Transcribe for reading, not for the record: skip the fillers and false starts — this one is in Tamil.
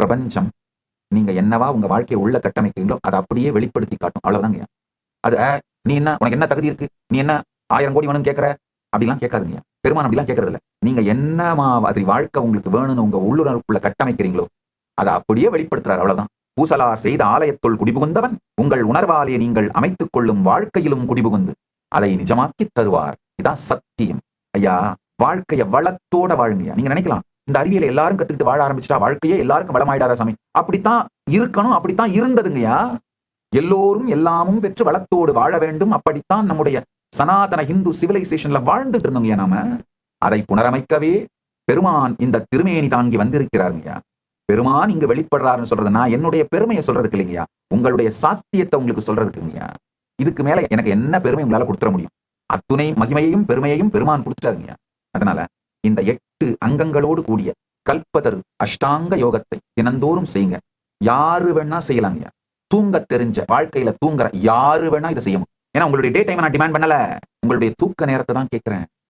பிரபஞ்சம் நீங்க என்னவா உங்க வாழ்க்கையை உள்ள கட்டமைக்கிறீங்களோ அதை அப்படியே வெளிப்படுத்தி காட்டும். அவ்வளவுதாங்க. அது நீ என்ன, உனக்கு என்ன தகுதி இருக்கு, நீ என்ன 1000 கோடி வேணும்னு கேட்கற அப்படிலாம் கேட்காதுங்க. பெருமான் அப்படிலாம் கேட்கறது இல்ல. நீங்க என்ன மாதிரி வாழ்க்கை உங்களுக்கு வேணும்னு உங்க உள்ளுணர்வுக்குள்ள கட்டமைக்கிறீங்களோ அதை அப்படியே வெளிப்படுத்துறாரு. அவ்வளவுதான். பூசலார் செய்த ஆலயத்துள் குடிபுகுந்தவன் உங்கள் உணர்வாலே நீங்கள் அமைத்துக் கொள்ளும் வாழ்க்கையிலும் குடிபுகுந்து அதை நிஜமாக்கி தருவார். இதான் சத்தியம். ஐயா, வாழ்க்கைய வளத்தோட வாழுங்கய்யா. நீங்க நினைக்கலாம் இந்த அறிவியலை எல்லாரும் கத்துக்கிட்டு வாழ ஆரம்பிச்சுட்டா வாழ்க்கையே எல்லாருக்கும் வளமாயிடாத சாமி. அப்படித்தான் இருக்கணும், அப்படித்தான் இருந்ததுங்கய்யா. எல்லோரும் எல்லாமும் பெற்று வளத்தோடு வாழ வேண்டும். அப்படித்தான் நம்முடைய சனாதன இந்து சிவிலைசேஷன்ல வாழ்ந்துட்டு இருந்தோங்கய்யா. நாம அதை புனரமைக்கவே பெருமான் இந்த திருமேனி தாங்கி வந்திருக்கிறாருங்கய்யா. பெருமான் இங்க வெளிப்படுறாருன்னு சொல்றது நான் என்னுடைய பெருமையை சொல்றதுக்கு இல்லைங்கய்யா, உங்களுடைய சாத்தியத்தை உங்களுக்கு சொல்றதுக்குங்கய்யா. இதுக்கு மேல எனக்கு என்ன பெருமை உங்களால கொடுத்துட முடியும்? அத்துணை மகிமையையும் பெருமையையும் பெருமான் கொடுத்துட்டாருங்கய்யா. அதனால இந்த 8 அங்கங்களோடு கூடிய கல்பதரு அஷ்டாங்க யோகத்தை தினந்தோறும் செய்யுங்க. யாரு வேணா செய்யலாங்கய்யா. தூங்க தெரிஞ்ச, வாழ்க்கையில தூங்குற யாரு வேணா இதை செய்யணும். ஏன்னா உங்களுடைய டே டைம் நான் டிமாண்ட் பண்ணல, உங்களுடைய தூக்க நேரத்தை தான் கேட்கிறேன்.